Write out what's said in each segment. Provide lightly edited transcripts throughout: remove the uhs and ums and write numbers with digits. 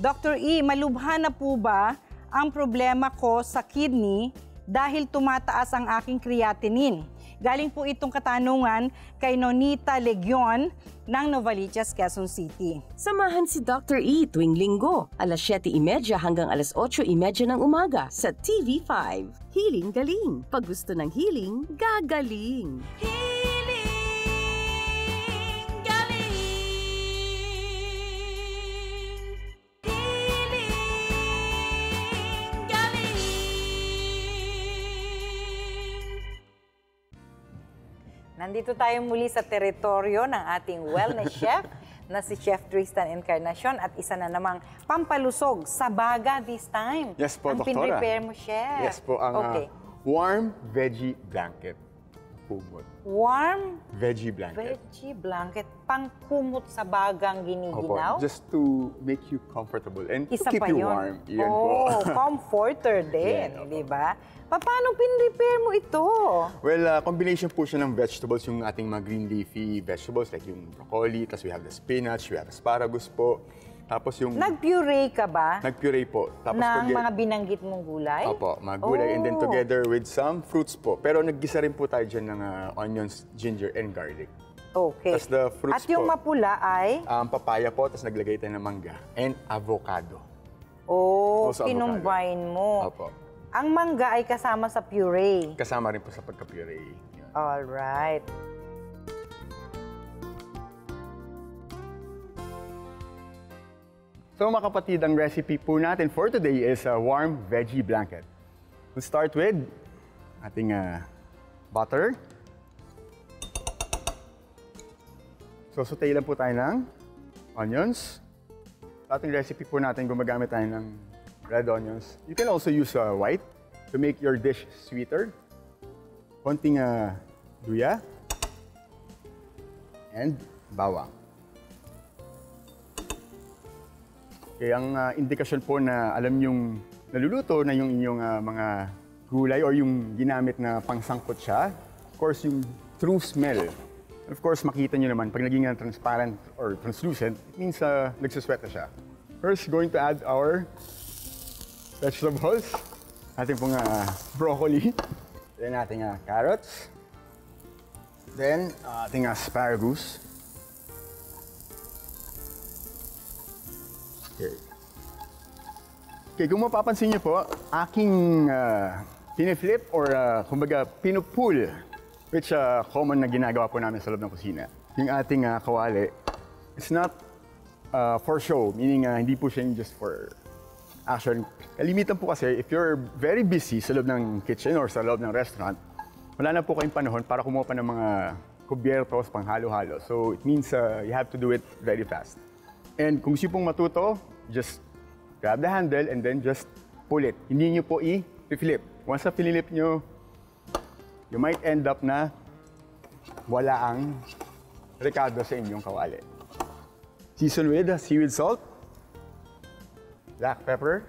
Dr. E, malubha na po ba ang problema ko sa kidney dahil tumataas ang aking creatinine? Galing po itong katanungan kay Nonita Legion ng Novaliches, Quezon City. Samahan si Dr. E tuwing linggo, alas 7:30 hanggang alas 8:30 ng umaga sa TV5. Healing Galing. Pag gusto ng healing, gagaling. Nandito tayo muli sa teritoryo ng ating wellness chef na si Chef Tristan Encarnacion at isa na namang pampalusog sa baga this time. Yes po, Ang Doktora. pinrepare mo, Chef. Yes po, ang warm veggie blanket. Kumot. Warm Veggie blanket. veggie blanket, pangkumot sa bagang giniginaw. Opo, just to make you comfortable and Isa to keep pa you yun. warm. Yun Oh, po. comforter din, Yan, opo. di ba? Paano pinrepare mo ito? Well, combination po siya ng vegetables, yung ating mga green leafy vegetables like yung broccoli, tapos we have the spinach, we have asparagus po. Tapos yung... Nag-puree ka ba? Nag-puree po. Tapos ng mga binanggit mong gulay? Opo, mga gulay. And then Oh. together with some fruits po. Pero naggisa rin po tayo dyan ng onions, ginger, and garlic. Okay. Tas the fruits At yung po. mapula ay? Papaya po, tapos naglagay tayo ng mangga and avocado. Oh, Also kinumbine mo. Opo. Ang mangga ay kasama sa puree. Kasama rin po sa pagka-puree. Yun. Alright. So mga kapatid, ang recipe po natin for today is a warm veggie blanket. We'll start with ating butter. So saute lang po tayo ng onions. Sa ating recipe po natin, gumagamit tayo ng red onions. You can also use white to make your dish sweeter. Konting luya and bawang. Okay, ang indikasyon po na alam yung naluluto na yung inyong mga gulay or yung ginamit na pangsangkot siya, of course, yung true smell. And of course, makita nyo naman, pag naging transparent or translucent, it means nagsusweta siya. First, going to add our vegetables. Ating pong broccoli. Then ating carrots. Then ating asparagus. Okay. Okay, kung mapapansin niyo po, aking piniflip or kumbaga pinupull, which common na ginagawa po namin sa loob ng kusina. Yung ating kawali, it's not for show, meaning hindi po siya just for action. Kalimitan po kasi, if you're very busy sa loob ng kitchen or sa loob ng restaurant, wala na po kayong panahon para kumuha pa ng mga kubyertos, pang halo-halo. So it means you have to do it very fast. And kung gusto pong matuto, just grab the handle and then just pull it. Hindi nyo po i-flip. Once na pinilip nyo, you might end up na wala ang rekado sa inyong kawali. Season with seaweed salt, black pepper,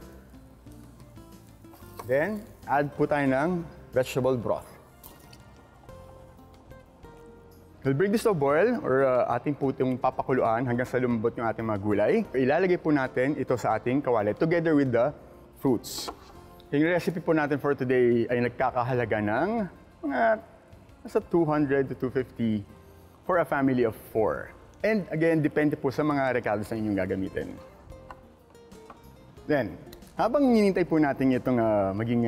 then add po tayo ng vegetable broth. We'll bring this to a boil or ating po itong papakuluan hanggang sa lumambot yung ating mga gulay. Ilalagay po natin ito sa ating kawali together with the fruits. Yung recipe po natin for today ay nagkakahalaga ng mga nasa 200 to 250 for a family of 4. And again, depende po sa mga recados na inyong gagamitin. Then, habang hinintay po natin itong maging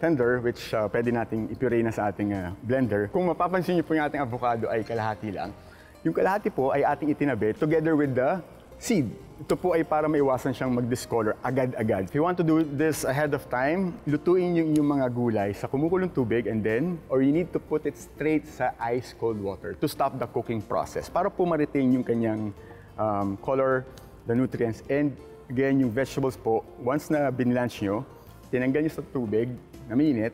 tender, which pwede nating ipuree na sa ating blender. Kung mapapansin niyo po yung ating avocado ay kalahati lang. Yung kalahati po ay ating itinabi together with the seed. Ito po ay para maiwasan siyang mag-discolor agad-agad. If you want to do this ahead of time, lutuin yung inyong mga gulay sa kumukulong tubig and then, or you need to put it straight sa ice-cold water to stop the cooking process para po ma-retain yung kanyang color, the nutrients, and again, yung vegetables po, once na binlanch nyo, tinanggal nyo sa tubig, na mainit,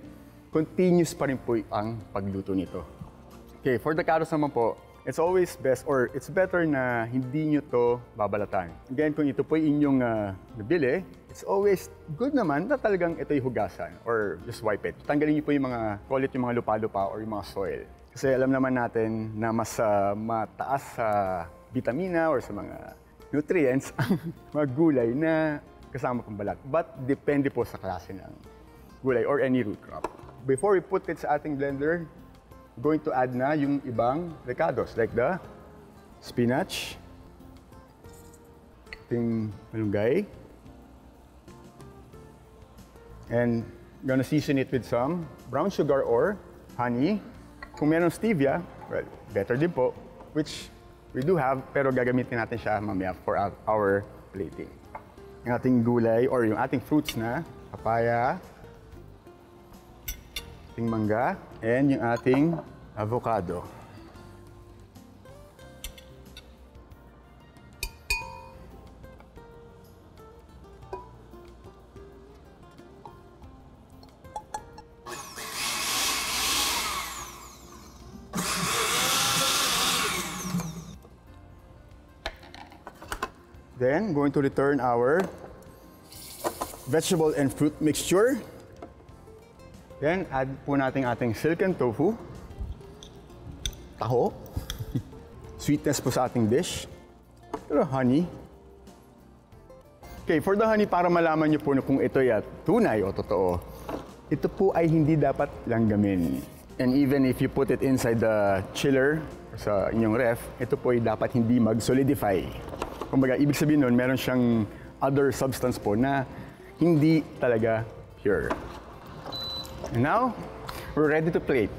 continuous pa rin po ang pagluto nito. Okay, for the carrots naman po, it's always best or it's better na hindi nyo to babalatan. Again, kung ito po inyong nabili, it's always good naman na talagang ito'y hugasan or just wipe it. Tanggalin nyo po yung mga, call it yung mga lupa-lupa or yung mga soil. Kasi alam naman natin na mas mataas sa vitamina or sa mga nutrients ang mga gulay na kasama pang balat. But depende po sa klase ng gulay or any root crop. Before we put it sa ating blender, going to add na yung ibang recados like the spinach, ating malunggay, and gonna season it with some brown sugar or honey. Kung meron stevia, well, better din po, which we do have, pero gagamitin natin siya mamaya for our plating. Yung ating gulay or yung ating fruits na papaya, ating mangga, and yung ating avocado. Then, going to return our vegetable and fruit mixture. Then, add po natin ating silken tofu, taho, sweetness po sa ating dish, pero honey. Okay, for the honey, para malaman niyo po kung ito ay tunay o totoo, ito po ay hindi dapat langgamin. And even if you put it inside the chiller sa inyong ref, ito po ay dapat hindi mag-solidify. Kumbaga, ibig sabihin nun, meron siyang other substance po na hindi talaga pure. And now, we're ready to plate.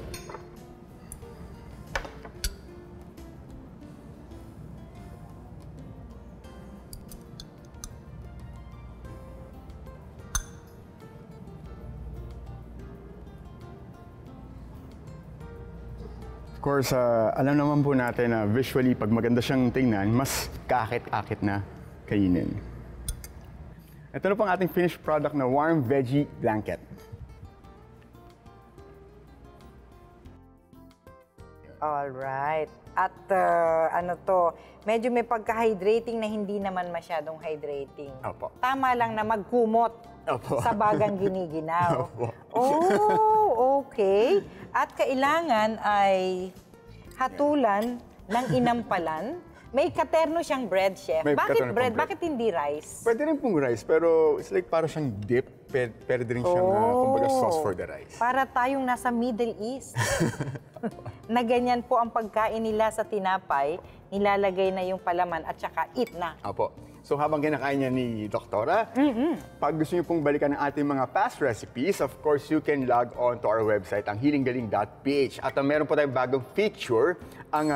Of course, alam naman po natin na visually, pag maganda siyang tingnan, mas kaakit-akit na kainin. Ito na po ang ating finished product na warm veggie blanket. Alright. At ano to, medyo may pagka-hydrating na hindi naman masyadong hydrating. Opo. Tama lang na magkumot Opo. sa bagang giniginaw. Opo. Oh, okay. At kailangan ay hatulan ng inampalan. May katerno siyang bread, chef. May Bakit katerno bread? pang bread. Bakit hindi rice? Pwede rin pong rice, pero it's like parang siyang dip. Pwede rin siyang kumbaga sauce for the rice. Para tayong nasa Middle East. Na ganyan po ang pagkain nila sa tinapay, nilalagay na yung palaman at saka eat na. Apo. So habang kinakain niya ni Doktora, pag gusto niyo pong balikan ang ating mga past recipes, of course, you can log on to our website, ang healinggaling.ph. At meron po tayong bagong feature, ang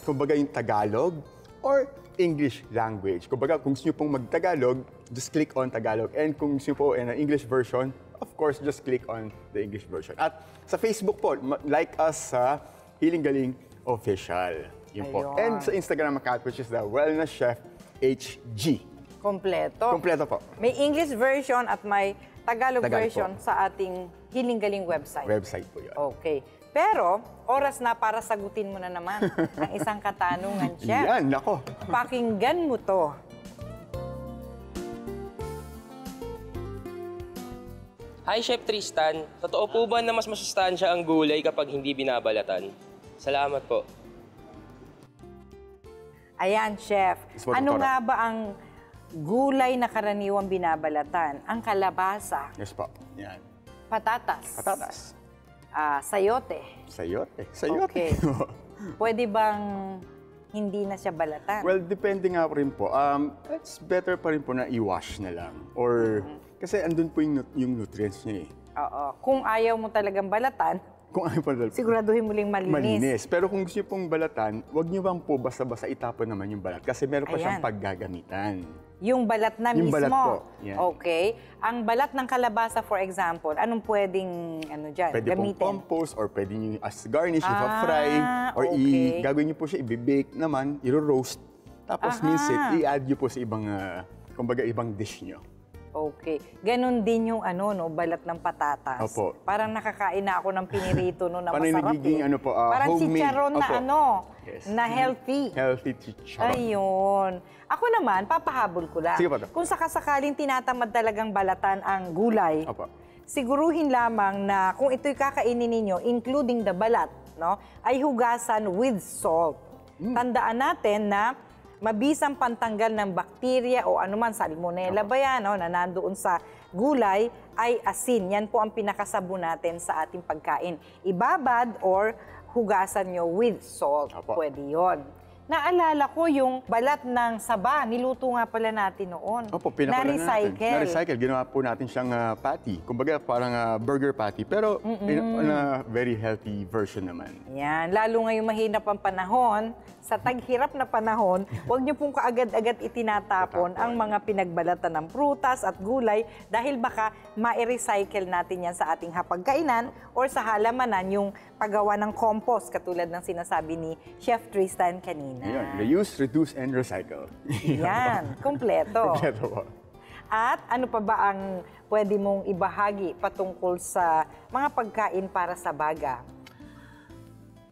kumbaga yung Tagalog or English language. Kumbaga, kung gusto niyo pong mag-Tagalog, just click on Tagalog. And kung gusto niyo po an English version, of course, just click on the English version. At sa Facebook po, like us sa Healing Galing Official. Yun po. Ayun. And sa Instagram account, which is the Wellness Chef HG. Kompleto. Kompleto po. May English version at may Tagalog Tagalog version po. sa ating Healing Galing website. Website po yun. Okay. Pero, oras na para sagutin mo na naman ang isang katanungan, Chef. Yan, nako. Pakinggan mo to. Hi, Chef Tristan. Totoo po ba na mas masustansya ang gulay kapag hindi binabalatan? Salamat po. Ayan, Chef. Yes po, Ano Doktora. nga ba ang gulay na karaniwang binabalatan? Ang kalabasa, Yes po. Yan. patatas, Patatas. sayote. Sayote. Sayote. Okay. Pwede bang hindi na siya balatan? Well, depende nga rin po. It's better pa rin po na i-wash na lang. Or, kasi andun po yung nutrients niya eh. Oo. Kung ayaw mo talagang balatan, Kung ayaw pa siguraduhin mo lang malinis. malinis. Pero kung gusto niyo pong balatan, wag niyo bang po basta-basta itapon naman yung balat. Kasi meron pa siyang Ayan. paggagamitan. Yung balat na Yung mismo. balat po, yan. Okay. Ang balat ng kalabasa, for example, anong pwedeng dyan, Pwede pong gamitin? compost or pwede niyo as garnish, ipa-fry, or okay. gagawin niyo po siya, i-bake naman, i-roast. Tapos minsan, i-add niyo po sa ibang, kumbaga ibang dish niyo. Okay. Ganon din yung balat ng patatas. Opo. Parang nakakain na ako ng pinirito no na Parang masarap nagiging Parang homemade. chicharon na Opo. Yes. na healthy. Healthy chicharon. Ayun. Ako naman, papahabol ko lang. Sige po, Dok. Kung sakasakaling tinatamad talagang balatan ang gulay, Opo. siguruhin lamang na kung ito'y kakainin ninyo, including the balat, no, ay hugasan with salt. Tandaan natin na mabisang pantanggal ng bakterya o anuman, salmonella ba yan, na nandoon sa gulay, ay asin. Yan po ang pinakasabon natin sa ating pagkain. Ibabad or hugasan nyo with salt. Opo. Pwede yon. Naalala ko yung balat ng saba, niluto nga pala natin noon. Opo, pinakulanan natin. Na-recycle. Na-recycle. Ginawa po natin siyang patty. Kumbaga parang burger patty. Pero in a very healthy version naman. Yan, lalo ngayong mahirap ang panahon, sa taghirap na panahon, huwag niyo pong kaagad-agad itinatapon ang mga pinagbalatan ng prutas at gulay dahil baka ma-recycle natin yan sa ating hapagkainan or sa halamanan yung paggawa ng compost katulad ng sinasabi ni Chef Tristan kanina. Ayun, reuse, reduce, and recycle. Yan, kumpleto. Kompleto po. At ano pa ba ang pwede mong ibahagi patungkol sa mga pagkain para sa baga?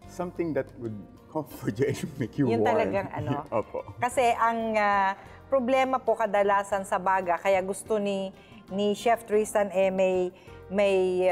Something that would comfort you and make you Yun warm. talagang Opo. Kasi ang problema po kadalasan sa baga, kaya gusto ni Chef Tristan may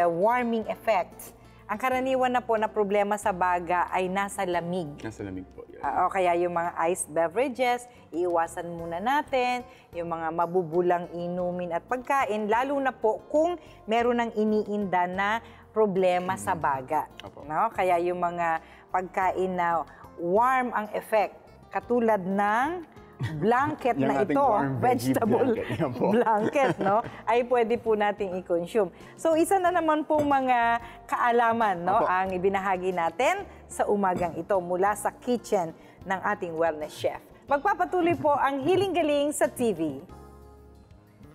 warming effect. Ang karaniwan na po na problema sa baga ay nasa lamig. Nasa lamig po. Yun. O kaya yung mga iced beverages, iiwasan muna natin. Yung mga mabubulang inumin at pagkain, lalo na po kung meron ng iniinda na problema sa baga. Opo. No? Kaya yung mga pagkain na warm ang effect, katulad ng blanket Yung na ating ito, warm veggie vegetable blanket. Yan po. blanket, no? Ay pwede po nating i-consume. So isa na naman pong mga kaalaman, no, Opo. ang ibinahagi natin sa umagang ito mula sa kitchen ng ating wellness chef. Magpapatuloy po ang Hiling Galing sa TV.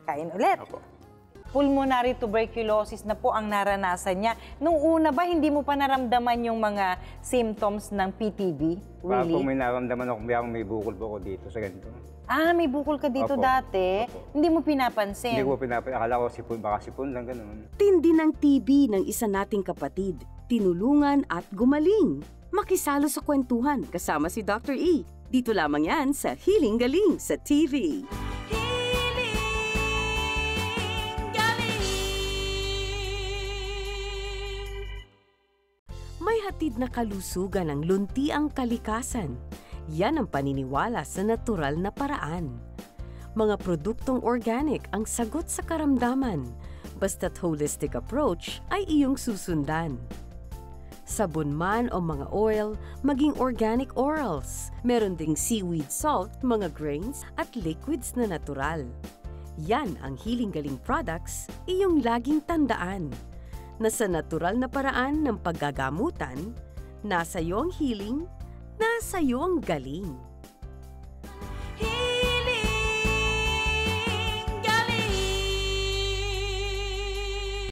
Kain ulit. Opo. Pulmonary tuberculosis na po ang naranasan niya. Nung una ba, hindi mo pa naramdaman yung mga symptoms ng PTB? Baka po Really? may naramdaman ako, may bukol po ako dito sa ganito. Ah, may bukol ka dito Opo. dati? Opo. Hindi mo pinapansin? Hindi ko akala ko sipon, baka sipon lang ganun. Tindi ng TB ng isa nating kapatid, tinulungan at gumaling. Makisalo sa kwentuhan kasama si Dr. E. Dito lamang yan sa Hiling Galing sa TV. May hatid na kalusugan ang luntiang kalikasan. Yan ang paniniwala sa natural na paraan. Mga produktong organic ang sagot sa karamdaman, basta't holistic approach ay iyong susundan. Sabon man o mga oil, maging organic orals. Meron ding seaweed salt, mga grains at liquids na natural. Yan ang Hiling Galing products, iyong laging tandaan. Na sa natural na paraan ng paggagamutan, nasa iyo ang healing, nasa iyo ang galing.